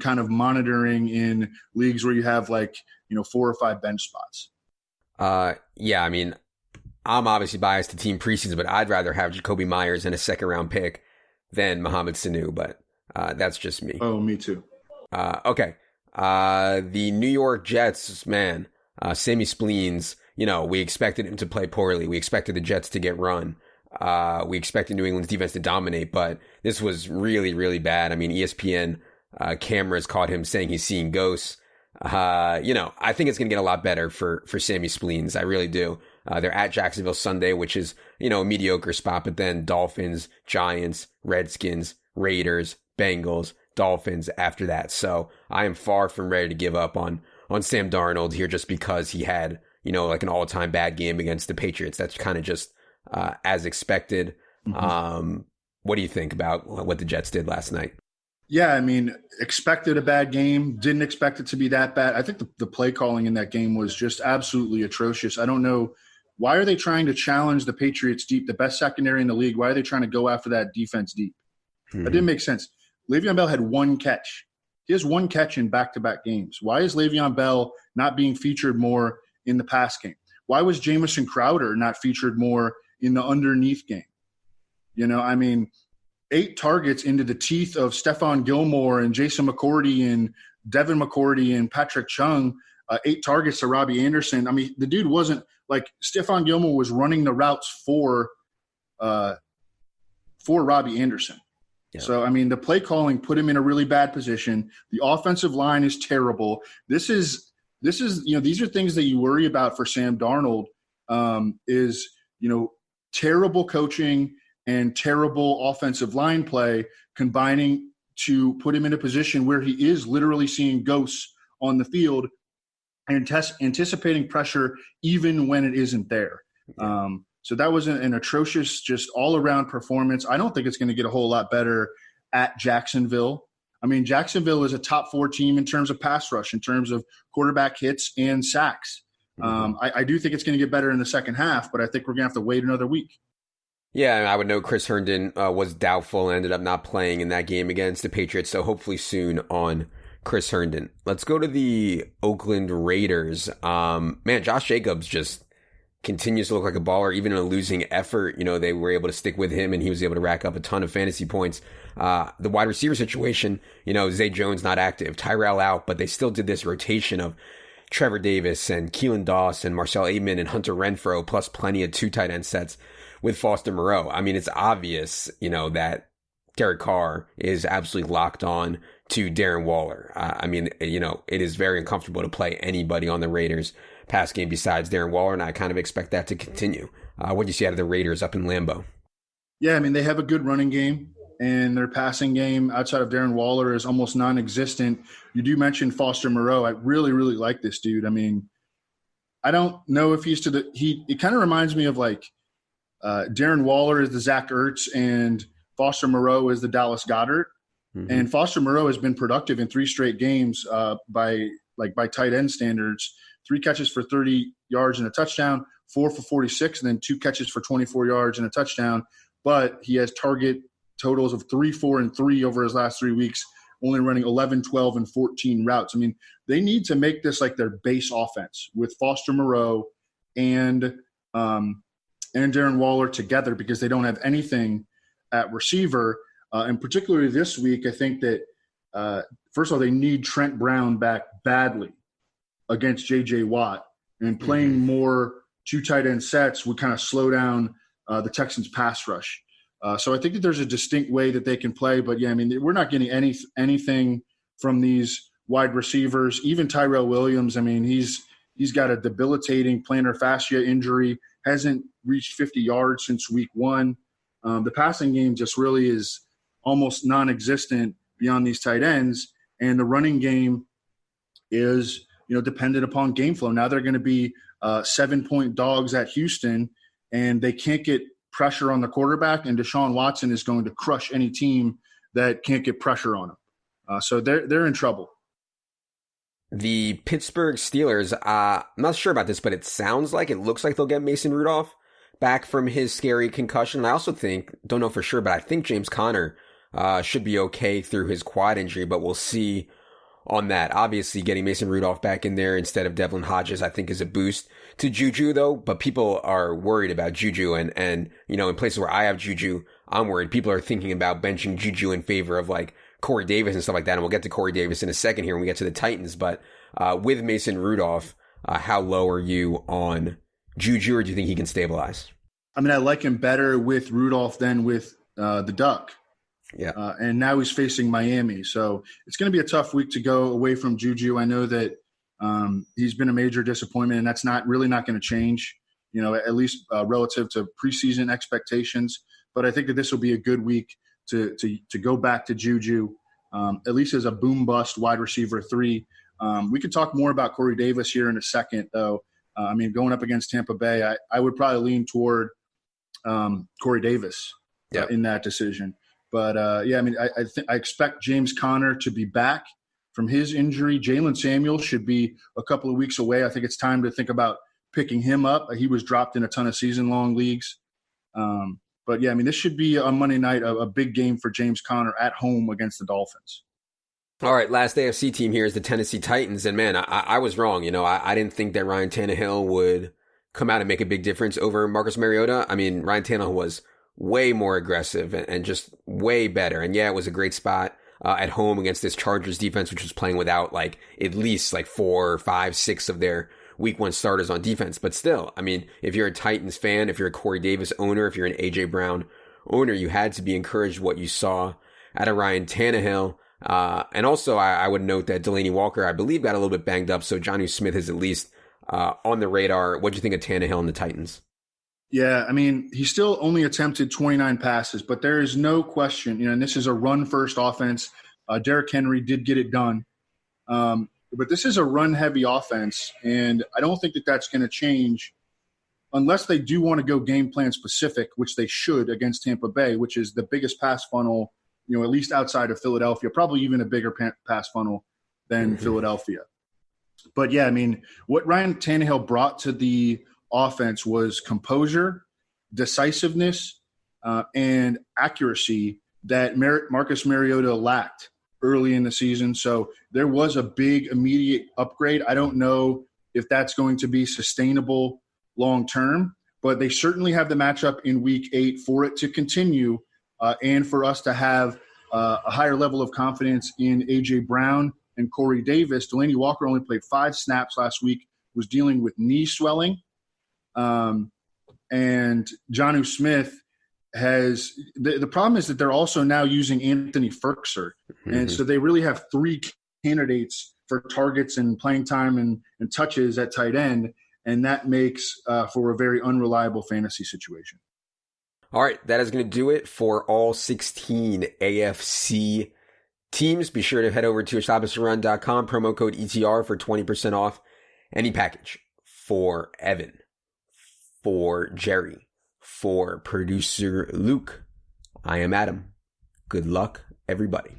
kind of monitoring in leagues where you have 4 or 5 bench spots? Yeah, I mean, I'm obviously biased to team preseason, but I'd rather have Jacoby Myers in a second round pick than Mohamed Sanu, but that's just me. Oh, me too. Okay. The New York Jets, man, Sammy Spleens, we expected him to play poorly. We expected the Jets to get run. We expected New England's defense to dominate, but this was really, really bad. I mean, ESPN cameras caught him saying he's seeing ghosts. I think it's going to get a lot better for Sammy Spleens. I really do. They're at Jacksonville Sunday, which is, a mediocre spot, but then Dolphins, Giants, Redskins, Raiders, Bengals, Dolphins after that. So I am far from ready to give up on Sam Darnold here just because he had, an all-time bad game against the Patriots. That's kind of just as expected. Mm-hmm. What do you think about what the Jets did last night? Yeah, I mean, expected a bad game. Didn't expect it to be that bad. I think the play calling in that game was just absolutely atrocious. I don't know. Why are they trying to challenge the Patriots deep, the best secondary in the league? Why are they trying to go after that defense deep? Mm-hmm. That didn't make sense. Le'Veon Bell had 1 catch. He has 1 catch in back-to-back games. Why is Le'Veon Bell not being featured more in the pass game? Why was Jamison Crowder not featured more in the underneath game? 8 targets into the teeth of Stephon Gilmore and Jason McCourty and Devin McCourty and Patrick Chung, 8 targets to Robbie Anderson. I mean, the dude wasn't Stephon Gilmore was running the routes for Robbie Anderson. Yeah. So, I mean, the play calling put him in a really bad position. The offensive line is terrible. These are things that you worry about for Sam Darnold terrible coaching and terrible offensive line play combining to put him in a position where he is literally seeing ghosts on the field and anticipating pressure even when it isn't there. So that was an atrocious, just all-around performance. I don't think it's going to get a whole lot better at Jacksonville. I mean, Jacksonville is a top 4 team in terms of pass rush, in terms of quarterback hits and sacks. Mm-hmm. I do think it's going to get better in the second half, but I think we're going to have to wait another week. Yeah, I would know Chris Herndon was doubtful and ended up not playing in that game against the Patriots, so hopefully soon on Chris Herndon. Let's go to the Oakland Raiders. Man, Josh Jacobs just continues to look like a baller, even in a losing effort. They were able to stick with him and he was able to rack up a ton of fantasy points. The wide receiver situation, Zay Jones not active, Tyrell out, but they still did this rotation of Trevor Davis and Keelan Doss and Marcel Aitman and Hunter Renfrow, plus plenty of 2 tight end sets with Foster Moreau. I mean, it's obvious, that Derek Carr is absolutely locked on to Darren Waller. It is very uncomfortable to play anybody on the Raiders pass game besides Darren Waller, and I kind of expect that to continue. What do you see out of the Raiders up in Lambeau? Yeah, I mean, they have a good running game, and their passing game outside of Darren Waller is almost non-existent. You do mention Foster Moreau. I really, really like this dude. I mean, I don't know if he's it kind of reminds me of Darren Waller is the Zach Ertz and Foster Moreau is the Dallas Goedert. Mm-hmm. And Foster Moreau has been productive in 3 straight games by tight end standards. 3 catches for 30 yards and a touchdown, 4 for 46, and then 2 catches for 24 yards and a touchdown. But he has target totals of 3, 4, and 3 over his last 3 weeks, only running 11, 12, and 14 routes. I mean, they need to make this their base offense with Foster Moreau and Darren Waller together, because they don't have anything at receiver. And particularly this week, I think that, first of all, they need Trent Brown back badly against J.J. Watt. And playing more 2 tight end sets would kind of slow down the Texans' pass rush. So I think that there's a distinct way that they can play. But, yeah, I mean, we're not getting anything from these wide receivers. Even Tyrell Williams, I mean, he's got a debilitating plantar fascia injury, hasn't reached 50 yards since week 1. The passing game just really is almost non-existent beyond these tight ends. And the running game is, dependent upon game flow. Now they're going to be 7-point dogs at Houston, and they can't get pressure on the quarterback, and Deshaun Watson is going to crush any team that can't get pressure on him. So they're in trouble. The Pittsburgh Steelers, I'm not sure about this, but it looks like they'll get Mason Rudolph back from his scary concussion. I also don't know for sure, but I think James Conner should be okay through his quad injury, but we'll see on that. Obviously, getting Mason Rudolph back in there instead of Devlin Hodges, I think, is a boost to Juju, though. But people are worried about Juju, and in places where I have Juju, I'm worried. People are thinking about benching Juju in favor of like Corey Davis and stuff like that. And we'll get to Corey Davis in a second here when we get to the Titans. But with Mason Rudolph, how low are you on Juju, or do you think he can stabilize? I mean, I like him better with Rudolph than with the Duck. Yeah. And now he's facing Miami. So it's going to be a tough week to go away from Juju. I know that he's been a major disappointment, and that's not going to change, at least relative to preseason expectations. But I think that this will be a good week to go back to Juju, at least as a boom-bust wide receiver 3. We could talk more about Corey Davis here in a second, though. Going up against Tampa Bay, I would probably lean toward Corey Davis in that decision. But, I expect James Conner to be back from his injury. Jalen Samuel should be a couple of weeks away. I think it's time to think about picking him up. He was dropped in a ton of season-long leagues. This should be on Monday night a big game for James Conner at home against the Dolphins. All right, last AFC team here is the Tennessee Titans. And, man, I was wrong. I didn't think that Ryan Tannehill would come out and make a big difference over Marcus Mariota. I mean, Ryan Tannehill was way more aggressive and just way better. And, yeah, it was a great spot at home against this Chargers defense, which was playing without, at least 4, 5, 6 of their week 1 starters on defense. But still, I mean, if you're a Titans fan, if you're a Corey Davis owner, if you're an A.J. Brown owner, you had to be encouraged what you saw out of Ryan Tannehill. And also, I would note that Delaney Walker, I believe, got a little bit banged up. So Jonnu Smith is at least on the radar. What do you think of Tannehill and the Titans? Yeah, I mean, he still only attempted 29 passes, but there is no question, and this is a run-first offense. Derrick Henry did get it done. But this is a run-heavy offense, and I don't think that that's going to change unless they do want to go game plan specific, which they should against Tampa Bay, which is the biggest pass funnel, at least outside of Philadelphia, probably even a bigger pass funnel than Philadelphia. But, yeah, I mean, what Ryan Tannehill brought to the offense was composure, decisiveness, and accuracy that Marcus Mariota lacked early in the season. So there was a big immediate upgrade. I don't know if that's going to be sustainable long term, but they certainly have the matchup in week 8 for it to continue and for us to have a higher level of confidence in A.J. Brown and Corey Davis. Delaney Walker only played 5 snaps last week, was dealing with knee swelling. And Jonnu Smith has the problem is that they're also now using Anthony Firkser. And so they really have 3 candidates for targets and playing time and touches at tight end. And that makes for a very unreliable fantasy situation. All right, that is going to do it for all 16 AFC teams. Be sure to head over to establishedrun.com, promo code ETR for 20% off any package. For Evan, for Jerry, for producer Luke, I am Adam. Good luck, everybody.